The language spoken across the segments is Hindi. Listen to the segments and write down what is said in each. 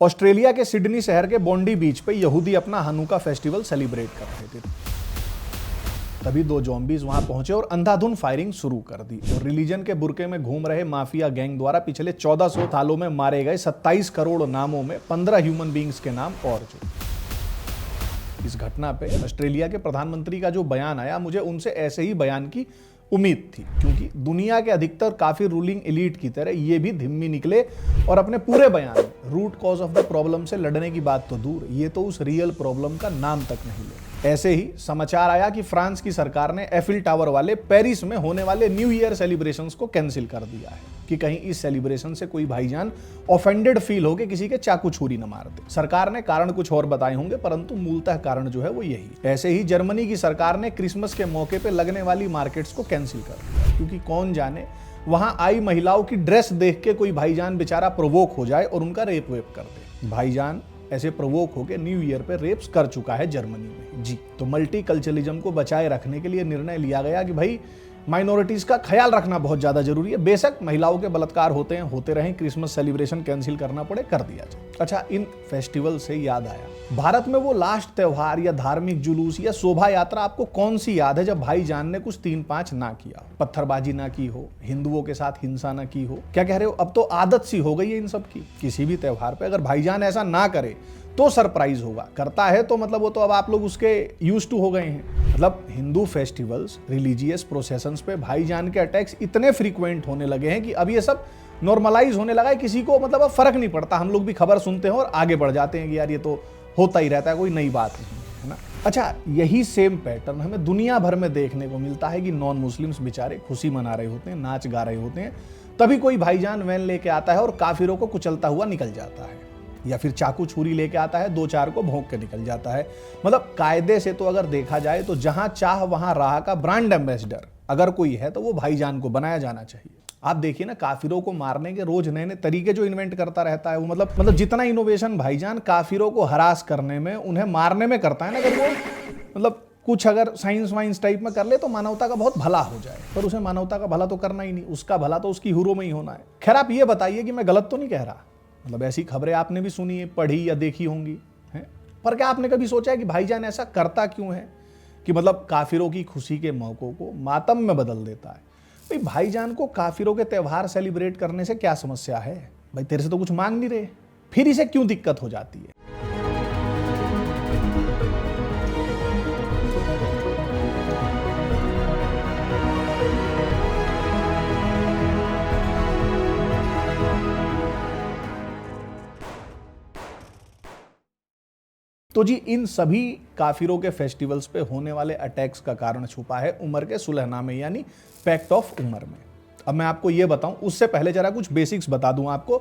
ऑस्ट्रेलिया के सिडनी शहर के बॉन्डी बीच पे यहूदी अपना हनुका फेस्टिवल सेलिब्रेट कर रहे थे। तभी दो ज़ॉम्बीज वहां पहुंचे और अंधाधुंध फायरिंग शुरू कर दी और रिलीजन के बुरके में घूम रहे माफिया गैंग द्वारा पिछले 1400 सालों में मारे गए 27 करोड़ नामों में 15 ह्यूमन बींग्स के नाम और जुड़े। इस घटना पे ऑस्ट्रेलिया के प्रधानमंत्री का जो बयान आया, मुझे उनसे ऐसे ही बयान की उम्मीद थी, क्योंकि दुनिया के अधिकतर काफी रूलिंग एलीट की तरह ये भी धिम्मी निकले और अपने पूरे बयान में root cause of the problem से लड़ने की बात तो दूर, ये तो उस रियल प्रॉब्लम का नाम तक नहीं ले। ऐसे ही समाचार आया कि फ्रांस की सरकार ने एफिल टावर वाले पेरिस में होने वाले न्यू ईयर सेलिब्रेशंस को कैंसिल कर दिया है कि कहीं इस सेलिब्रेशन से कोई भाईजान ऑफेंडेड फील हो के किसी के चाकू छुरी न मार दे। सरकार ने कारण कुछ और बताए होंगे, परंतु मूलतः कारण जो है वो यही। ऐसे ही जर्मनी की सरकार ने क्रिसमस के मौके पे लगने वाली मार्केट्स को कैंसिल कर दिया, क्योंकि कौन जाने वहां आई महिलाओं की ड्रेस देख के कोई भाईजान बेचारा प्रोवोक हो जाए और उनका रेप वेप कर दे। भाईजान ऐसे प्रोवोक होकर न्यू ईयर पे रेप्स कर चुका है जर्मनी में जी। तो मल्टी कल्चरलिज्म को बचाए रखने के लिए निर्णय लिया गया कि भाई माइनॉरिटीज का ख्याल रखना बहुत ज्यादा जरूरी है। बेशक महिलाओं के बलात्कार होते हैं, होते रहें, क्रिसमस सेलिब्रेशन कैंसिल करना पड़े, कर दिया जाए। अच्छा, इन फेस्टिवल से याद आया, भारत में वो लास्ट त्योहार या धार्मिक जुलूस या शोभा यात्रा आपको कौन सी याद है जब भाईजान ने कुछ 3-5 ना किया, पत्थरबाजी ना की हो, हिंदुओं के साथ हिंसा ना की हो? क्या कह रहे हो? अब तो आदत सी हो गई है इन सब की। किसी भी त्योहार पे अगर भाईजान ऐसा ना करे तो सरप्राइज होगा, करता है तो मतलब वो तो अब आप लोग उसके यूज टू हो गए हैं। मतलब हिंदू फेस्टिवल्स, रिलीजियस प्रोसेशंस पे भाईजान के अटैक्स इतने फ्रीक्वेंट होने लगे हैं कि अब ये सब नॉर्मलाइज होने लगा है। किसी को मतलब अब फर्क नहीं पड़ता, हम लोग भी खबर सुनते हैं और आगे बढ़ जाते हैं कि यार ये तो होता ही रहता है, कोई नई बात नहीं है ना। अच्छा, यही सेम पैटर्न हमें दुनिया भर में देखने को मिलता है कि नॉन मुस्लिम्स बेचारे खुशी मना रहे होते हैं, नाच गा रहे होते हैं, तभी कोई भाईजान वैन लेके आता है और काफिरों को कुचलता हुआ निकल जाता है, या फिर चाकू छुरी लेके आता है, 2-4 को भोंक के निकल जाता है। मतलब कायदे से तो अगर देखा जाए तो जहां चाह वहां राह का ब्रांड एम्बेसडर अगर कोई है तो वो भाईजान को बनाया जाना चाहिए। आप देखिए ना, काफिरों को मारने के रोज नए नए तरीके जो इन्वेंट करता रहता है वो, मतलब जितना इनोवेशन भाईजान काफिरों को हरास करने में, उन्हें मारने में करता है ना, अगर वो मतलब कुछ अगर साइंस वाइंस टाइप में कर ले तो मानवता का बहुत भला हो जाए, पर उसे मानवता का भला तो करना ही नहीं, उसका भला तो उसकी हीरो में ही होना है। खैर, आप ये बताइए कि मैं गलत तो नहीं कह रहा, मतलब ऐसी खबरें आपने भी सुनी है, पढ़ी या देखी होंगी, हैं? पर क्या आपने कभी सोचा है कि भाईजान ऐसा करता क्यों है कि मतलब काफिरों की खुशी के मौकों को मातम में बदल देता है? भाई, भाईजान को काफिरों के त्यौहार सेलिब्रेट करने से क्या समस्या है? भाई तेरे से तो कुछ मांग नहीं रहे, फिर इसे क्यों दिक्कत हो जाती है? तो जी, इन सभी काफिरों के फेस्टिवल्स पे होने वाले अटैक्स का कारण छुपा है उमर के सुलहनामे यानी पैक्ट ऑफ उमर में। अब मैं आपको ये बताऊं, उससे पहले जरा कुछ बेसिक्स बता दूं आपको,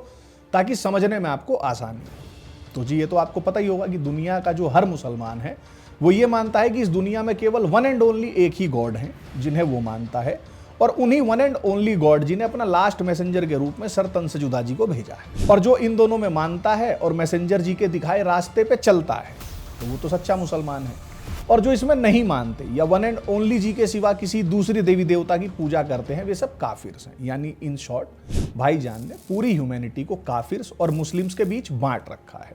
ताकि समझने में आपको आसानी हो। तो जी, ये तो आपको पता ही होगा कि दुनिया का जो हर मुसलमान है वो ये मानता है कि इस दुनिया में केवल वन एंड ओनली एक ही गॉड है जिन्हें वो मानता है, और उन्हीं वन एंड ओनली गॉड जिन्हें अपना लास्ट मैसेंजर के रूप में सर तंसजुदा जी को भेजा है। और जो इन दोनों में मानता है और मैसेंजर जी के दिखाए रास्ते पे चलता है तो वो तो सच्चा मुसलमान है। और जो इसमें नहीं मानते या वन एंड ओनली जी के सिवा किसी दूसरी देवी देवता की पूजा करते हैं, वे सब काफिर्स हैं। यानी इन शॉर्ट, भाईजान ने पूरी ह्यूमैनिटी को काफिर्स और मुस्लिम्स के बीच बांट रखा है।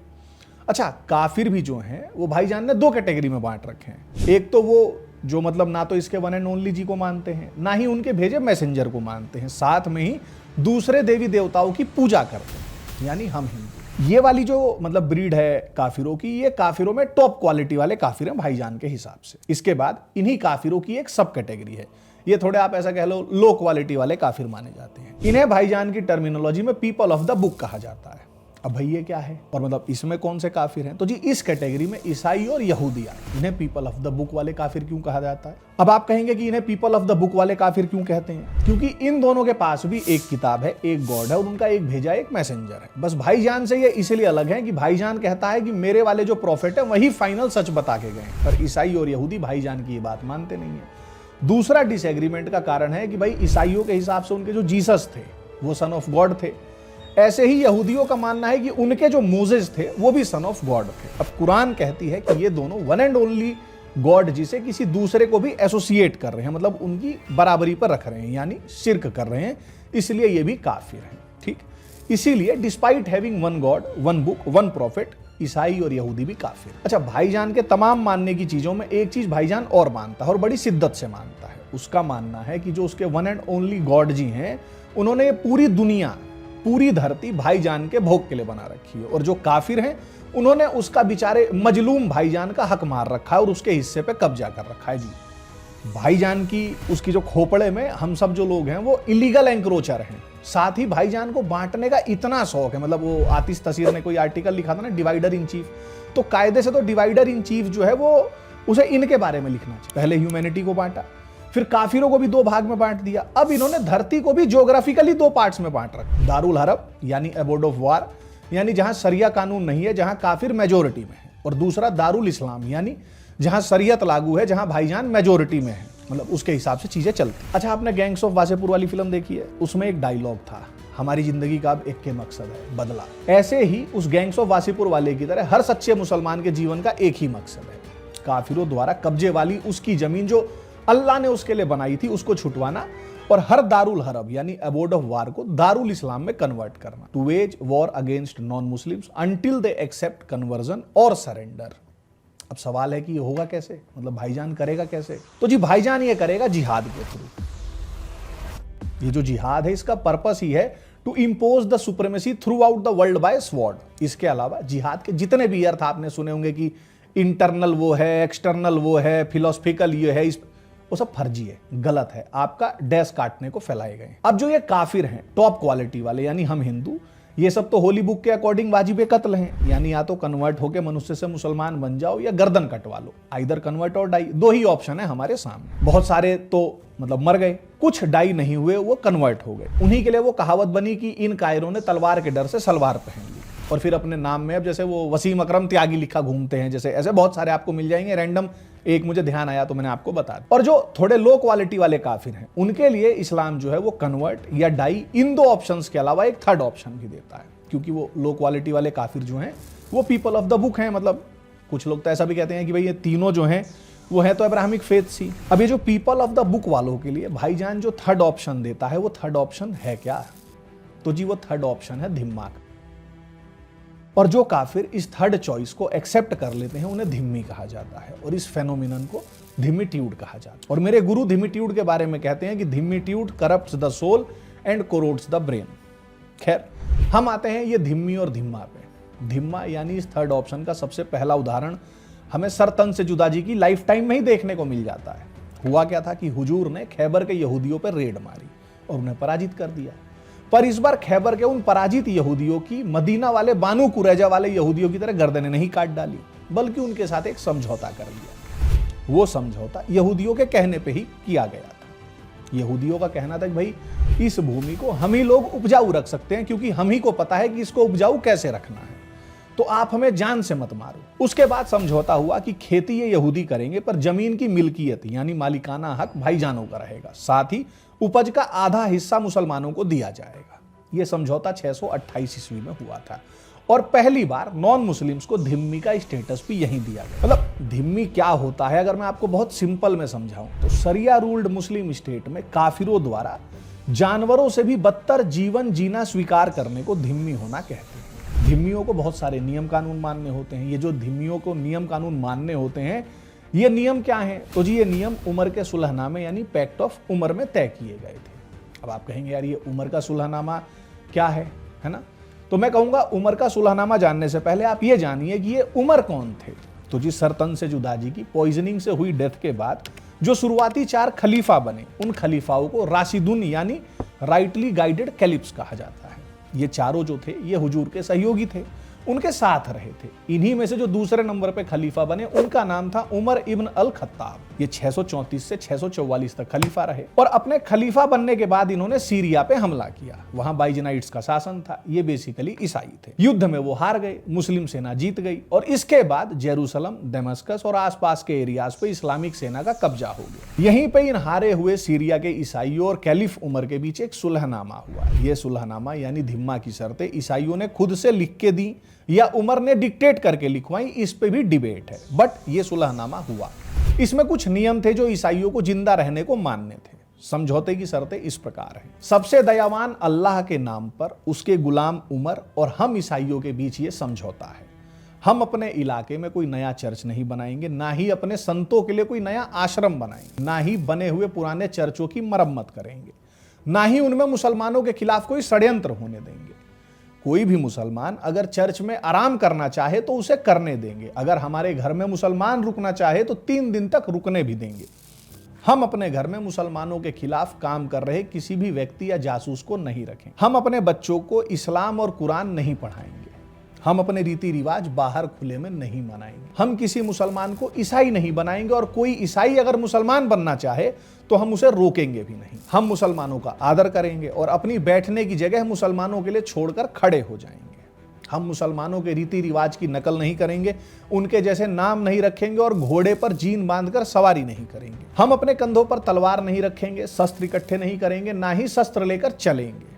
अच्छा, काफिर भी जो हैं वो भाईजान ने 2 कैटेगरी में बांट रखे हैं। एक तो वो जो मतलब ना तो इसके वन एंड ओनली जी को मानते हैं, ना ही उनके भेजे मैसेंजर को मानते हैं, साथ में ही दूसरे देवी देवताओं की पूजा करते हैं, यानी हम हिंदू। ये वाली जो मतलब ब्रीड है काफिरों की, ये काफिरों में टॉप क्वालिटी वाले काफिर हैं भाईजान के हिसाब से। इसके बाद इन्हीं काफिरों की एक सब कैटेगरी है, ये थोड़े आप ऐसा कह लो लो क्वालिटी वाले काफिर माने जाते हैं। इन्हें भाईजान की टर्मिनोलॉजी में पीपल ऑफ द बुक कहा जाता है। अब भाई ये क्या है और मतलब इसमें कौन से काफिर हैं? तो जी, इस कैटेगरी में ईसाई और यहूदी आए। इन्हें पीपल ऑफ द बुक वाले काफिर क्यों कहा जाता है? अब आप कहेंगे कि इन्हें पीपल ऑफ द बुक वाले काफिर क्यों कहते हैं? क्योंकि इन दोनों के पास भी एक किताब है, एक गॉड है और उनका एक भेजा एक मैसेंजर है। बस भाईजान से ये इसलिए अलग है कि भाईजान कहता है कि मेरे वाले जो प्रॉफिट है वही फाइनल सच बता के गए, पर ईसाई और यहूदी भाईजान की ये बात मानते नहीं है। दूसरा डिसएग्रीमेंट का कारण है कि भाई ईसाइयों के हिसाब से उनके जो जीसस थे वो सन ऑफ गॉड थे, ऐसे ही यहूदियों का मानना है कि उनके जो मोजेस थे वो भी सन ऑफ गॉड थे। अब कुरान कहती है कि ये दोनों वन एंड ओनली गॉड जिसे किसी दूसरे को भी एसोसिएट कर रहे हैं, मतलब उनकी बराबरी पर रख रहे हैं, यानी शिर्क कर रहे हैं, इसलिए ये भी काफिर हैं। ठीक, इसीलिए despite having one God, one book, one profit, ईसाई और यहूदी भी काफिर। अच्छा, भाईजान के तमाम मानने की चीजों में एक चीज भाईजान और मानता है और बड़ी शिद्दत से मानता है। उसका मानना है कि जो उसके वन एंड ओनली गॉड जी हैं, उन्होंने पूरी दुनिया, पूरी धरती भाईजान के भोग के लिए बना रखी है, और जो काफिर हैं उन्होंने उसका बेचारे मजलूम भाईजान का हक मार रखा है और उसके हिस्से पे कब्जा कर रखा है जी। भाईजान की उसकी जो खोपड़े में हम सब जो लोग हैं वो इलीगल एंक्रोचर हैं। साथ ही भाईजान को बांटने का इतना शौक है, मतलब वो आतिश तसीर ने कोई आर्टिकल लिखा था ना, डिवाइडर इन चीफ, तो कायदे से तो डिवाइडर इन चीफ जो है वो उसे इनके बारे में लिखना चाहिए। पहले ह्यूमैनिटी को बांटा, फिर काफिरों को भी दो भाग में बांट दिया, अब इन्होंने धरती को भी ज्योग्राफिकली दो पार्ट्स में बांट रखा। दारुल हरब यानी एबोर्ड ऑफ वार, यानी जहां शरिया कानून नहीं है, जहां काफिर मेजोरिटी में है, और दूसरा दारुल इस्लाम यानी जहां शरीयत लागू है, जहां भाईजान मेजोरिटी में है, मतलब उसके हिसाब से चीजें चलती। अच्छा, आपने गैंग्स ऑफ वासेपुर वाली फिल्म देखी है? उसमें एक डायलॉग था, हमारी जिंदगी का अब एक के मकसद है, बदला। ऐसे ही उस गैंग्स ऑफ वासेपुर वाले की तरह हर सच्चे मुसलमान के जीवन का एक ही मकसद है, काफिरों द्वारा कब्जे वाली उसकी जमीन जो अल्लाह ने उसके लिए बनाई थी उसको छुटवाना, और हर दारुल हरब यानी अबोर्ड ऑफ वार को दारुल इस्लाम में कन्वर्ट करना। To wage war against non Muslims until they accept conversion और सरेंडर। अब सवाल है कि ये होगा कैसे, मतलब भाईजान करेगा कैसे? तो जी भाईजान ये करेगा जिहाद के थ्रू। ये जो जिहाद है इसका पर्पस ही है to impose the supremacy throughout the world by sword. इसके अलावा जिहाद के जितने भी अर्थ आपने सुने होंगे कि इंटरनल वो है, एक्सटर्नल वो है, फिलोसफिकल ये है, वो सब फर्जी है, गलत है, आपका डैश काटने को फैलाए गए। अब जो ये काफिर हैं टॉप क्वालिटी वाले यानी हम हिंदू, ये सब तो होली बुक के अकॉर्डिंग वाजिबे कत्ल हैं, यानी या तो कन्वर्ट होके मनुष्य से मुसलमान बन जाओ या गर्दन कटवा लो, आइदर कन्वर्ट और डाई, दो ही ऑप्शन है हमारे सामने। बहुत सारे तो मतलब मर गए, कुछ डाई नहीं हुए, वो कन्वर्ट हो गए। उन्हीं के लिए वो कहावत बनी कि इन कायरों ने तलवार के डर से सलवार पहन ली, और फिर अपने नाम में अब जैसे वो वसीम अकरम त्यागी लिखा घूमते हैं, जैसे ऐसे बहुत सारे आपको मिल जाएंगे रैंडम, एक मुझे ध्यान आया तो मैंने आपको बता दिया। और जो थोड़े लो क्वालिटी वाले काफिर हैं उनके लिए इस्लाम जो है वो कन्वर्ट या डाई, इन दो ऑप्शंस के अलावा एक थर्ड ऑप्शन भी देता है, क्योंकि वो लो क्वालिटी वाले काफिर जो हैं वो पीपल ऑफ द बुक हैं। मतलब कुछ लोग तो ऐसा भी कहते हैं कि भाई ये तीनों जो हैं वो है तो अब्राहमिक फेथ सी। अब ये जो पीपल ऑफ द बुक वालों के लिए भाईजान जो थर्ड ऑप्शन देता है वो थर्ड ऑप्शन है क्या? तो जी वो थर्ड ऑप्शन है धिम्मा। और जो काफिर इस थर्ड चॉइस को एक्सेप्ट कर लेते हैं उन्हें धिम्मी कहा जाता है, और इस फेनोमिनन को धिमिट्यूड कहा जाता है। और मेरे गुरु धिमिट्यूड के बारे में कहते हैं कि dhimmitude corrupts the soul and corrodes the brain. खैर, हम आते हैं ये धिम्मी और धिम्मा पे। धिम्मा यानी इस थर्ड ऑप्शन का सबसे पहला उदाहरण हमें सर तन से जुदा जी की लाइफ टाइम में ही देखने को मिल जाता है। हुआ क्या था कि हुजूर ने खैबर के यहूदियों पर रेड मारी और उन्हें पराजित कर दिया, पर इस बार खैबर के उन पराजित यहूदियों की मदीना वाले बानू कुरैजा वाले यहूदियों की तरह गर्दनें नहीं काट डाली, बल्कि उनके साथ एक समझौता कर लिया। वो समझौता यहूदियों के कहने पे ही किया गया था। यहूदियों का कहना था कि भाई इस भूमि को हम ही लोग उपजाऊ रख सकते हैं, क्योंकि हम ही को पता है कि इसको उपजाऊ कैसे रखना है, तो आप हमें जान से मत मारो। उसके बाद समझौता हुआ कि खेती ये यहूदी करेंगे, पर जमीन की मिल्कियत यानी मालिकाना हक भाईजानों का रहेगा, साथ ही उपज का आधा हिस्सा मुसलमानों को दिया जाएगा। यह समझौता 628 ईस्वी में हुआ था, और पहली बार नॉन मुस्लिम्स को धिम्मी का स्टेटस भी यहीं दिया गया। मतलब धिम्मी क्या होता है अगर मैं आपको बहुत सिंपल में समझाऊं तो शरिया रूल्ड मुस्लिम स्टेट में काफिरों द्वारा जानवरों से भी बदतर जीवन जीना स्वीकार करने को धिम्मी होना कहते हैं। धिम्मियों को बहुत सारे नियम कानून मानने होते हैं। ये जो धिम्मियों को नियम कानून मानने होते हैं, ये नियम क्या हैं? तो जी ये नियम उमर के सुलहनामे यानी पैक्ट ऑफ उमर में तय किए गए थे। अब आप कहेंगे यार ये उमर का सुलहनामा क्या है ना? तो मैं कहूंगा उमर का सुलहनामा जानने से पहले आप ये जानिए कि ये उमर कौन थे। तो जी सरतन से जुदा जी की पॉइजनिंग से हुई डेथ के बाद जो शुरुआती 4 खलीफा बने, उन खलीफाओं को राशिदुन यानी राइटली गाइडेड कैलिप्स कहा जाता है। ये चारों जो थे ये हुजूर के सहयोगी थे, उनके साथ रहे थे। इन्हीं में से जो दूसरे नंबर पे खलीफा बने उनका नाम था उमर इब्न अल खत्ताब। ये 634 से 644 तक खलीफा रहे, और अपने खलीफा बनने के बाद इन्होंने सीरिया पे हमला किया। वहां बाइजेनाइट्स का शासन था, ये बेसिकली ईसाई थे। युद्ध में वो हार गए, मुस्लिम सेना जीत गई, और इसके बाद जेरूसलम, दमस्कस और आसपास के एरियाज पे इस्लामिक सेना का कब्जा हो गया। यहीं पे इन हारे हुए सीरिया के ईसाइयों और कैलिफ उमर के बीच एक सुलहनामा हुआ। यह सुलहनामा यानी धिम्मा की शर्तें ईसाइयों ने खुद से लिख के दी या उमर ने डिक्टेट करके लिखवाई, इस पे भी डिबेट है, बट ये सुलहनामा हुआ। इसमें कुछ नियम थे जो ईसाइयों को जिंदा रहने को मानने थे। समझौते की शर्तें इस प्रकार हैं। सबसे दयावान अल्लाह के नाम पर उसके गुलाम उमर और हम ईसाइयों के बीच ये समझौता है। हम अपने इलाके में कोई नया चर्च नहीं बनाएंगे, ना ही अपने संतों के लिए कोई नया आश्रम बनाएंगे, ना ही बने हुए पुराने चर्चों की मरम्मत करेंगे, ना ही उनमें मुसलमानों के खिलाफ कोई षड्यंत्र होने देंगे। कोई भी मुसलमान अगर चर्च में आराम करना चाहे तो उसे करने देंगे। अगर हमारे घर में मुसलमान रुकना चाहे तो 3 दिन तक रुकने भी देंगे। हम अपने घर में मुसलमानों के खिलाफ काम कर रहे किसी भी व्यक्ति या जासूस को नहीं रखें। हम अपने बच्चों को इस्लाम और कुरान नहीं पढ़ाएंगे। हम अपने रीति रिवाज बाहर खुले में नहीं मनाएंगे। हम किसी मुसलमान को ईसाई नहीं बनाएंगे और कोई ईसाई अगर मुसलमान बनना चाहे तो हम उसे रोकेंगे भी नहीं। हम मुसलमानों का आदर करेंगे और अपनी बैठने की जगह मुसलमानों के लिए छोड़कर खड़े हो जाएंगे। हम मुसलमानों के रीति रिवाज की नकल नहीं करेंगे, उनके जैसे नाम नहीं रखेंगे और घोड़े पर जीन बांधकर सवारी नहीं करेंगे। हम अपने कंधों पर तलवार नहीं रखेंगे, शस्त्र इकट्ठे नहीं करेंगे, ना ही शस्त्र लेकर चलेंगे।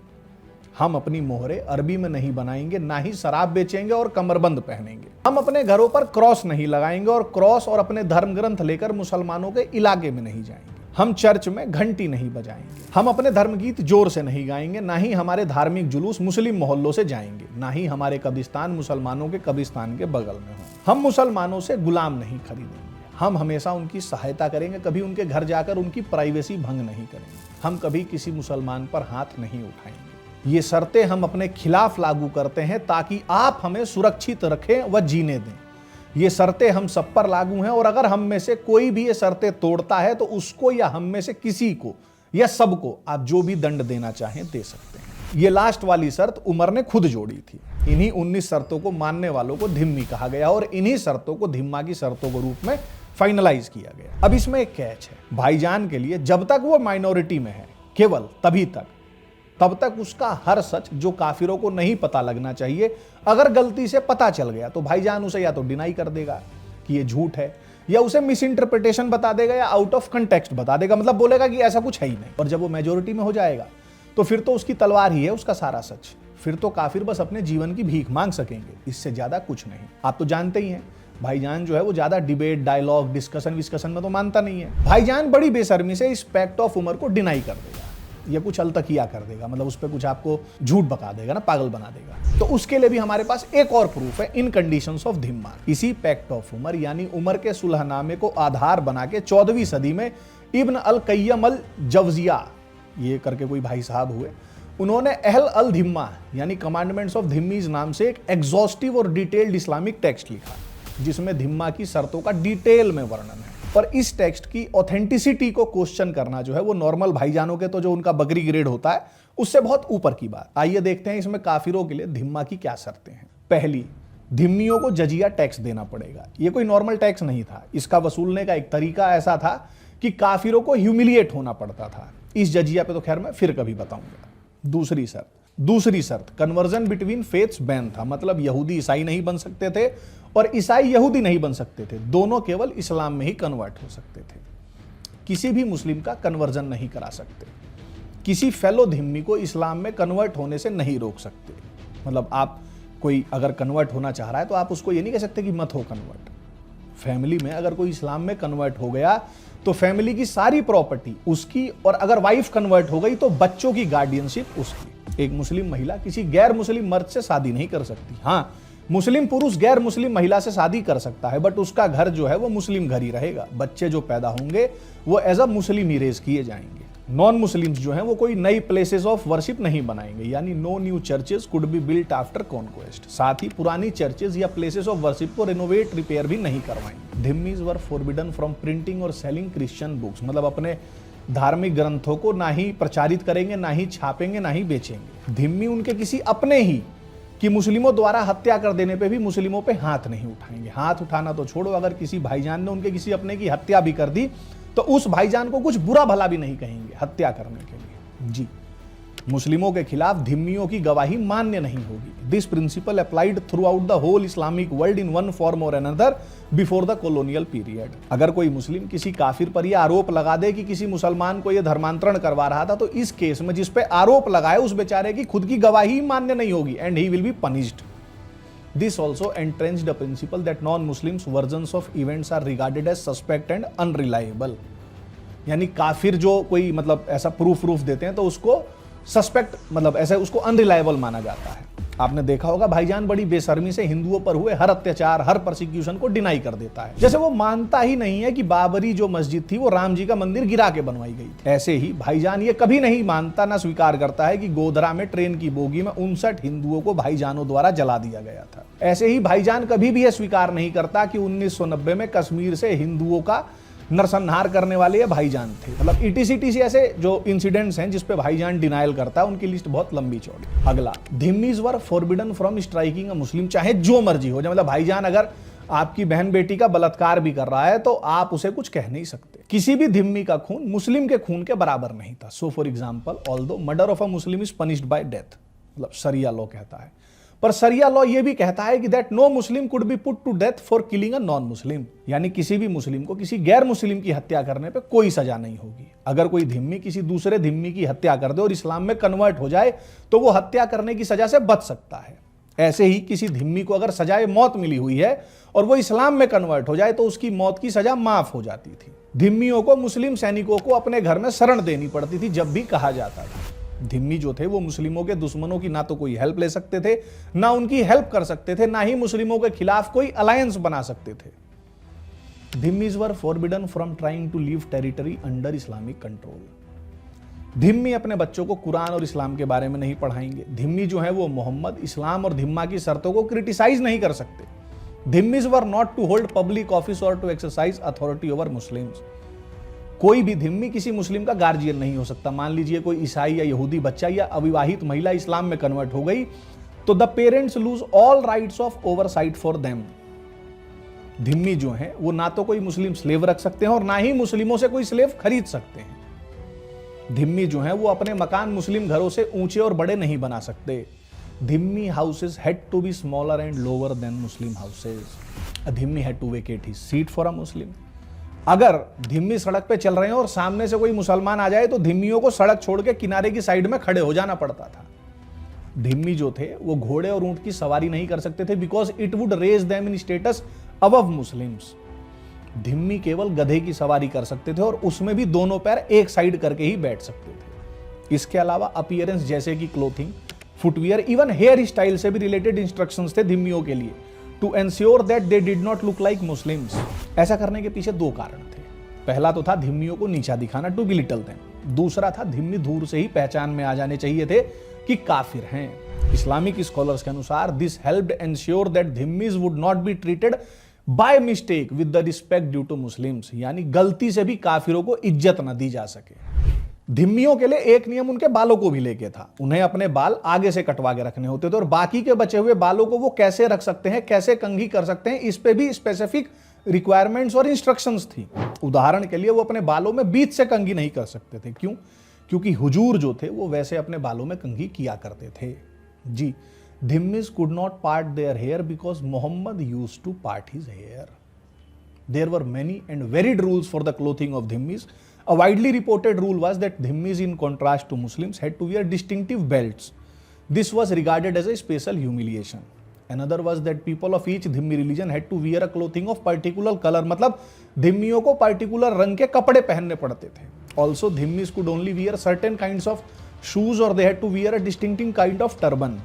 हम अपनी मोहरे अरबी में नहीं बनाएंगे, ना ही शराब बेचेंगे और कमरबंद पहनेंगे। हम अपने घरों पर क्रॉस नहीं लगाएंगे और क्रॉस और अपने धर्म ग्रंथ लेकर मुसलमानों के इलाके में नहीं जाएंगे। हम चर्च में घंटी नहीं बजाएंगे। हम अपने धर्म गीत जोर से नहीं गाएंगे, ना ही हमारे धार्मिक जुलूस मुस्लिम मोहल्लों से जाएंगे, ना ही हमारे कब्रिस्तान मुसलमानों के कब्रिस्तान के बगल में हो। हम मुसलमानों से गुलाम नहीं खरीदेंगे। हम हमेशा उनकी सहायता करेंगे, कभी उनके घर जाकर उनकी प्राइवेसी भंग नहीं करेंगे। हम कभी किसी मुसलमान पर हाथ नहीं उठाएंगे। ये शर्तें हम अपने खिलाफ लागू करते हैं ताकि आप हमें सुरक्षित रखें व जीने दें। ये शर्तें हम सब पर लागू हैं और अगर हम में से कोई भी ये शर्तें तोड़ता है तो उसको या हम में से किसी को या सबको आप जो भी दंड देना चाहें दे सकते हैं। ये लास्ट वाली शर्त उमर ने खुद जोड़ी थी। इन्हीं 19 शर्तों को मानने वालों को धिम्मी कहा गया और इन्हीं शर्तों को धिम्मा की शर्तों के रूप में फाइनलाइज किया गया। अब इसमें एक कैच है, भाईजान के लिए जब तक वो माइनॉरिटी में है केवल तभी तक, तब तक उसका हर सच जो काफिरों को नहीं पता लगना चाहिए, अगर गलती से पता चल गया तो भाईजान उसे या तो डिनाई कर देगा कि ये झूठ है, या उसे मिस इंटरप्रिटेशन बता देगा या आउट ऑफ कंटेक्स्ट बता देगा, मतलब बोलेगा कि ऐसा कुछ है ही नहीं। और जब वो मेजोरिटी में हो जाएगा तो फिर तो उसकी तलवार ही है उसका सारा सच। फिर तो काफिर बस अपने जीवन की भीख मांग सकेंगे, इससे ज्यादा कुछ नहीं। आप तो जानते ही हैं भाईजान जो है वो ज्यादा डिबेट डायलॉग डिस्कशन में तो मानता नहीं है। भाईजान बड़ी बेशर्मी से इस पैक्ट ऑफ उमर को डिनाई कर देगा या कुछ अलतकिया कर देगा, मतलब उस पर कुछ आपको झूठ बका देगा ना, पागल बना देगा। तो उसके लिए भी हमारे पास एक और प्रूफ है इन कंडीशंस ऑफ धिम्मा। इसी पैक्ट ऑफ उमर यानी उमर के सुलहनामे को आधार बना के 14वीं सदी में इब्न अल कय्यम अल जवजिया ये करके कोई भाई साहब हुए, उन्होंने अहल अल धिम्मा यानी कमांडमेंट्स ऑफ धिम्मीज नाम से एक एग्जॉस्टिव और डिटेल्ड इस्लामिक टेक्स्ट लिखा जिसमें धिम्मा की शर्तों का डिटेल में वर्णन है। पर इस टेक्स्ट की ऑथेंटिसिटी को क्वेश्चन करना जो है वो नॉर्मल भाईजानों के तो जो उनका बकरी ग्रेड होता है उससे बहुत ऊपर की बात। आइए देखते हैं इसमें काफिरों के लिए धिम्मा की क्या शर्तें हैं। पहली, धिम्मियों को जजिया टैक्स देना पड़ेगा। ये कोई नॉर्मल टैक्स नहीं था, इसका वसूलने का एक तरीका ऐसा था कि काफिरों को ह्यूमिलिएट होना पड़ता था। इस जजिया पे तो खैर मैं फिर कभी बताऊंगा। दूसरी शर्त कन्वर्जन बिटवीन फेथ्स बैन था, मतलब यहूदी ईसाई नहीं बन सकते थे और ईसाई यहूदी नहीं बन सकते थे, दोनों केवल इस्लाम में ही कन्वर्ट हो सकते थे। किसी भी मुस्लिम का कन्वर्जन नहीं करा सकते, किसी फेलो धिम्मी को इस्लाम में कन्वर्ट होने से नहीं रोक सकते। मतलब आप कोई अगर कन्वर्ट होना चाह रहा है तो आप उसको ये नहीं कह सकते कि मत हो कन्वर्ट। फैमिली में अगर कोई इस्लाम में कन्वर्ट हो गया तो फैमिली की सारी प्रॉपर्टी उसकी, और अगर वाइफ कन्वर्ट हो गई तो बच्चों की गार्डियनशिप उसकी। एक मुस्लिम महिला किसी गैर मुस्लिम मर्द से शादी नहीं कर सकती। हाँ, मुस्लिम पुरुष गैर मुस्लिम महिला से शादी कर सकता है, बट उसका घर जो है वो मुस्लिम घर ही रहेगा। बच्चे जो पैदा होंगे वो as a Muslim he raise किए जाएंगे। नॉन मुस्लिम्स जो हैं वो कोई नई प्लेसेस ऑफ वर्शिप नहीं बनाएंगे, यानी no new churches could be built after conquest. साथ ही पुरानी चर्चेस या प्लेसेस ऑफ वर्शिप को रिनोवेट रिपेयर भी नहीं करवाएंगे। Dhimmis were forbidden from printing और सेलिंग क्रिश्चियन बुक्स, मतलब अपने धार्मिक ग्रंथों को ना ही प्रचारित करेंगे, ना ही छापेंगे, ना ही बेचेंगे। धिम्मी उनके किसी अपने ही कि मुस्लिमों द्वारा हत्या कर देने पे भी मुस्लिमों पे हाथ नहीं उठाएंगे। हाथ उठाना तो छोड़ो, अगर किसी भाईजान ने उनके किसी अपने की हत्या भी कर दी तो उस भाईजान को कुछ बुरा भला भी नहीं कहेंगे हत्या करने के लिए। जी, मुस्लिमों के खिलाफ धिम्मियों की गवाही मान्य नहीं होगी। This principle applied throughout the whole Islamic world in one form और another before the colonial period. अगर कोई मुस्लिम किसी काफिर पर यह आरोप लगा दे कि किसी मुसलमान को यह धर्मांतरण करवा रहा था, तो इस केस में जिस पे आरोप लगाए उस बेचारे की खुद की गवाही मान्य नहीं होगी and he will be punished. This also entrenched the principle that non-Muslims versions of events are regarded as suspect and unreliable. यानी काफिर जो कोई मतलब ऐसा प्रूफ देते हैं तो उसको सस्पेक्ट मतलब ऐसे उसको अनरिलायबल माना जाता है। आपने देखा होगा भाईजान बड़ी बेशर्मी से हिंदुओं पर हुए हर अत्याचार, हर परसिक्यूशन को डिनाई कर देता है, जैसे वो मानता ही नहीं है कि बाबरी जो मस्जिद थी वो राम जी का मंदिर गिरा के बनवाई गई थी। ऐसे ही भाईजान ये कभी नहीं मानता ना स्वीकार करता है कि गोधरा में ट्रेन की बोगी में 59 हिंदुओं को भाईजानों द्वारा जला दिया गया था। ऐसे ही भाईजान कभी भी यह स्वीकार नहीं करता कि 1990 में कश्मीर से हिंदुओं का नरसंहार करने वाले ये भाईजान थे। मतलब ईटीसी ऐसे जो इंसिडेंट्स हैं जिसपे भाईजान डिनायल करता है, उनकी लिस्ट बहुत लंबी चौड़ी। अगला, धिम्मीज were forbidden from striking a मुस्लिम, चाहे जो मर्जी हो जाए। मतलब भाईजान अगर आपकी बहन बेटी का बलात्कार भी कर रहा है तो आप उसे कुछ कह नहीं सकते। किसी भी धिम्मी का खून मुस्लिम के खून के बराबर नहीं था। So for example, although murder of a Muslim is punished bye death, मतलब शरिया लॉ कहता है, पर शरिया लॉ यह भी कहता है कि that no Muslim could be put to death for killing a non Muslim, यानी किसी भी मुस्लिम को किसी गैर मुस्लिम की हत्या करने पे कोई सजा नहीं होगी। अगर कोई धिम्मी किसी दूसरे धिम्मी की हत्या कर दे और इस्लाम में कन्वर्ट हो जाए तो वो हत्या करने की सजा से बच सकता है। ऐसे ही किसी धिम्मी को अगर सजाए मौत मिली हुई है और वो इस्लाम में कन्वर्ट हो जाए तो उसकी मौत की सजा माफ हो जाती थी। धिम्मियों को मुस्लिम सैनिकों को अपने घर में शरण देनी पड़ती थी जब भी कहा जाता था। धिम्मी जो थे वो मुस्लिमों के दुश्मनों की ना तो कोई हेल्प ले सकते थे, ना उनकी हेल्प कर सकते थे, ना ही मुस्लिमों के खिलाफ कोई अलायंस बना सकते थे। Dhimmis were forbidden from trying to leave territory under Islamic control. धिम्मी अपने बच्चों को कुरान और इस्लाम के बारे में नहीं पढ़ाएंगे। धिम्मी जो है वो मोहम्मद, इस्लाम और धिम्मा की शर्तों को क्रिटिसाइज नहीं कर सकते। Dhimmis were not to hold public office और to exercise authority over Muslims. कोई भी धिम्मी किसी मुस्लिम का गार्जियन नहीं हो सकता। मान लीजिए कोई ईसाई या यहूदी बच्चा या अविवाहित महिला इस्लाम में कन्वर्ट हो गई तो the parents lose all rights of oversight for them. धिम्मी जो है वो ना तो कोई मुस्लिम स्लेव रख सकते हैं और ना ही मुस्लिमों से कोई स्लेव खरीद सकते हैं। धिम्मी जो है वो अपने मकान मुस्लिम घरों से ऊंचे और बड़े नहीं बना सकते। Dhimmi houses had to be smaller and lower than Muslim houses. Dhimmi had to vacate his seat for a Muslim. अगर धिम्मी सड़क पे चल रहे हैं और सामने से कोई मुसलमान आ जाए तो धिम्मियों को सड़क छोड़ के किनारे की साइड में खड़े हो जाना पड़ता था। धिम्मी जो थे वो घोड़े और ऊंट की सवारी नहीं कर सकते थे because it would raise them in status above Muslims. धिम्मी केवल गधे की सवारी कर सकते थे और उसमें भी दोनों पैर एक साइड करके ही बैठ सकते थे। इसके अलावा अपीयरेंस जैसे कि clothing, footwear, even hair style से भी रिलेटेड इंस्ट्रक्शंस थे धिम्मियों के लिए to ensure that they did not look like Muslims. ऐसा करने के पीछे दो कारण थे। पहला तो था धिम्मियों को नीचा दिखाना, टू बिलिटल देम। दूसरा था धिम्मी दूर से ही पहचान में आ जाने चाहिए थे कि काफिर हैं। इस्लामिक स्कॉलर्स के अनुसार this helped ensure that dhimmis would not be treated by mistake with the respect due to Muslims, यानी गलती से भी काफिरों को इज्जत न दी जा सके। धिम्मियों के लिए एक नियम उनके बालों को भी लेके था। उन्हें अपने बाल आगे से कटवा के रखने होते थे और बाकी के बचे हुए बालों को वो कैसे रख सकते हैं, कैसे कंघी कर सकते हैं, इस पे भी स्पेसिफिक रिक्वायरमेंट्स और इंस्ट्रक्शंस थी। उदाहरण के लिए वो अपने बालों में बीच से कंघी नहीं कर सकते थे। क्यों? क्योंकि हुजूर जो थे वो वैसे अपने बालों में कंघी किया करते थे। जी, dhimmis could not part their hair because Mohammed used to part his hair. There were many and varied rules for the clothing of dhimmis. A widely reported rule was that Dhimmis, in contrast to Muslims, had to wear distinctive belts. This was regarded as a special humiliation. Another was that people of each Dhimmi religion had to wear a clothing of particular color. मतलब धिम्मियों को particular रंग के कपड़े पहनने पड़ते थे. Also, Dhimmis could only wear certain kinds of shoes or they had to wear a distinctive kind of turban.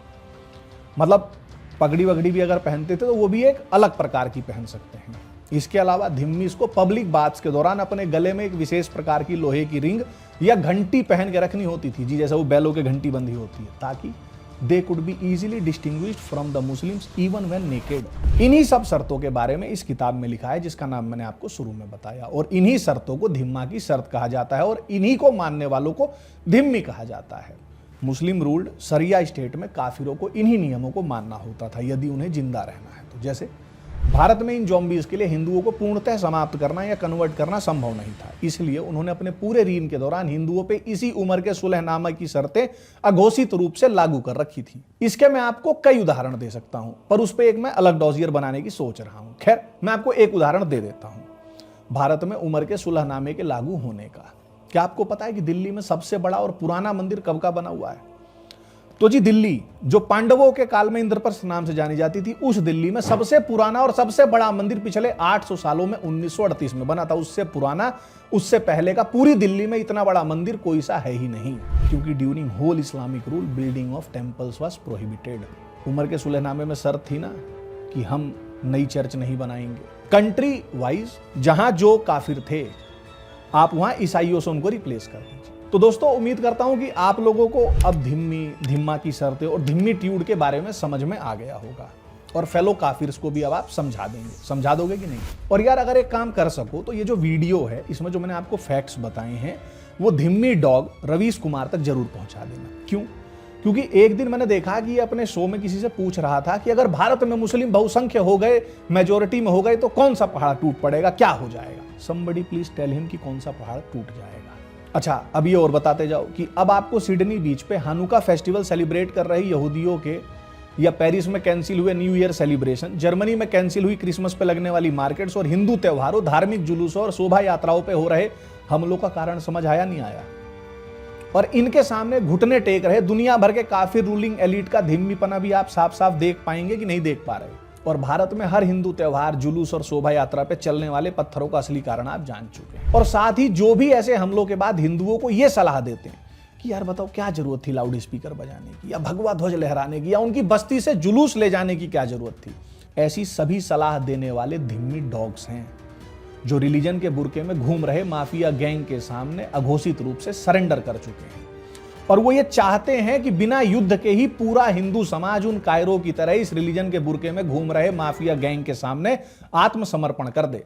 मतलब पगड़ी वगड़ी भी अगर पहनते थे तो वो भी एक अलग प्रकार की पहन सकते हैं। इसके अलावा धिम्मीज को पब्लिक बाथ्स के दौरान अपने गले में एक विशेष प्रकार की लोहे की रिंग या घंटी पहन के रखनी होती थी, जी जैसे वो बैलों के घंटी बंधी होती है, ताकि they could be easily distinguished from the Muslims even when naked. इन्हीं सब शर्तों के बारे में इस किताब में लिखा है जिसका नाम मैंने आपको शुरू में बताया, और इन्हीं शर्तों को धिम्मा की शर्त कहा जाता है और इन्हीं को मानने वालों को धिम्मी कहा जाता है। मुस्लिम रूल्ड शरिया स्टेट में काफिरों को इन्हीं नियमों को मानना होता था यदि उन्हें जिंदा रहना है। तो जैसे भारत में इन ज़ॉम्बीज़ के लिए हिंदुओं को पूर्णतः समाप्त करना या कन्वर्ट करना संभव नहीं था, इसलिए उन्होंने अपने पूरे रीन के दौरान हिंदुओं पे इसी उम्र के सुलहनामा की शर्तें अघोषित रूप से लागू कर रखी थी। इसके मैं आपको कई उदाहरण दे सकता हूं, पर उस पर एक मैं अलग डॉजियर बनाने की सोच रहा हूं। खैर, मैं आपको एक उदाहरण दे देता हूं भारत में उम्र के सुलहनामे के लागू होने का। क्या आपको पता है कि दिल्ली में सबसे बड़ा और पुराना मंदिर कब का बना हुआ है? तो जी दिल्ली जो पांडवों के काल में इंद्रप्रस्थ नाम से जानी जाती थी, उस दिल्ली में सबसे पुराना और सबसे बड़ा मंदिर पिछले 800 सालों में 1938 में बना था। उससे पुराना, उससे पहले का पूरी दिल्ली में इतना बड़ा मंदिर कोई सा है ही नहीं, क्योंकि during whole Islamic rule building of temples was prohibited. Umar के सुलहनामे में शर्त थी ना कि हम नई चर्च नहीं बनाएंगे। कंट्री वाइज जहां जो काफिर थे, आप वहां ईसाइयों से उनको रिप्लेस कर दीजिए। तो दोस्तों, उम्मीद करता हूं कि आप लोगों को अब धिम्मा की शर्तें और धिम्मी ट्यूड के बारे में समझ में आ गया होगा, और फेलो काफिर्स को भी अब आप समझा देंगे। समझा दोगे कि नहीं? और यार, अगर एक काम कर सको तो ये जो वीडियो है, इसमें जो मैंने आपको फैक्ट्स बताए हैं, वो धिम्मी डॉग रवीश कुमार तक जरूर पहुंचा देना। क्यों? क्योंकि एक दिन मैंने देखा कि ये अपने शो में किसी से पूछ रहा था कि अगर भारत में मुस्लिम बहुसंख्य हो गए, मेजोरिटी में हो गए, तो कौन सा पहाड़ टूट पड़ेगा, क्या हो जाएगा? समबडी प्लीज टेल हिम कि कौन सा पहाड़ टूट जाएगा। अच्छा, अब ये और बताते जाओ कि अब आपको सिडनी बीच पे हानुका फेस्टिवल सेलिब्रेट कर रही यहूदियों के, या पेरिस में कैंसिल हुए न्यू ईयर सेलिब्रेशन, जर्मनी में कैंसिल हुई क्रिसमस पे लगने वाली मार्केट्स, और हिंदू त्योहारों, धार्मिक जुलूसों और शोभा यात्राओं पे हो रहे हमलों का कारण समझ आया नहीं आया? और इनके सामने घुटने टेक रहे दुनिया भर के काफिर रूलिंग एलिट का धिम्मीपना भी आप साफ साफ देख पाएंगे कि नहीं देख पा रहे? और भारत में हर हिंदू त्योहार, जुलूस और शोभा यात्रा पे चलने वाले पत्थरों का असली कारण आप जान चुके हैं। और साथ ही जो भी ऐसे हमलों के बाद हिंदुओं को यह सलाह देते हैं कि यार बताओ, क्या जरूरत थी लाउड स्पीकर बजाने की, या भगवा ध्वज लहराने की, या उनकी बस्ती से जुलूस ले जाने की क्या जरूरत थी? ऐसी सभी सलाह देने वाले धिम्मी डॉग्स हैं जो रिलीजन के बुरके में घूम रहे माफिया गैंग के सामने अघोषित रूप से सरेंडर कर चुके हैं। और वो ये चाहते हैं कि बिना युद्ध के ही पूरा हिंदू समाज उन कायरों की तरह इस रिलीजन के बुरके में घूम रहे माफिया गैंग के सामने आत्मसमर्पण कर दे।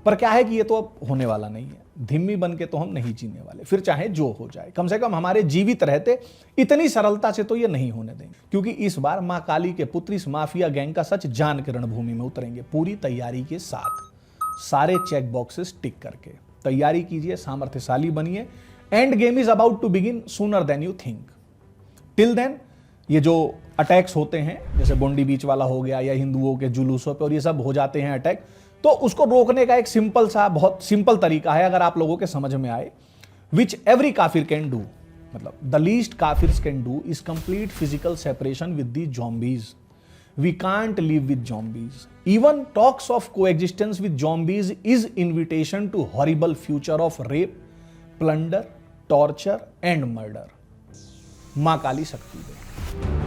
पर क्या है कि ये तो अब होने वाला नहीं है। धिम्मी बन के तो हम नहीं जीने वाले, फिर चाहे जो हो जाए। कम से कम हमारे जीवित रहते इतनी सरलता से तो ये नहीं होने देंगे, क्योंकि इस बार मां काली के पुत्र इस माफिया गैंग का सच जान के रणभूमि में उतरेंगे, पूरी तैयारी के साथ, सारे चेक बॉक्सेस टिक करके। तैयारी कीजिए, सामर्थ्यशाली बनिए। End game is about to begin sooner than you think. Till then ये जो अटैक्स होते हैं, जैसे बोंडी बीच वाला हो गया, या हिंदुओं के जुलूसों पे, और ये सब हो जाते हैं अटैक, तो उसको रोकने का एक सिंपल सा, बहुत सिंपल तरीका है, अगर आप लोगों के समझ में आए, which every kafir can do, मतलब the least kafirs can do is complete physical separation with the zombies. We can't live with zombies. Even talks of coexistence with zombies is invitation to horrible future of rape, plunder, torture and murder. मां काली शक्ति दे।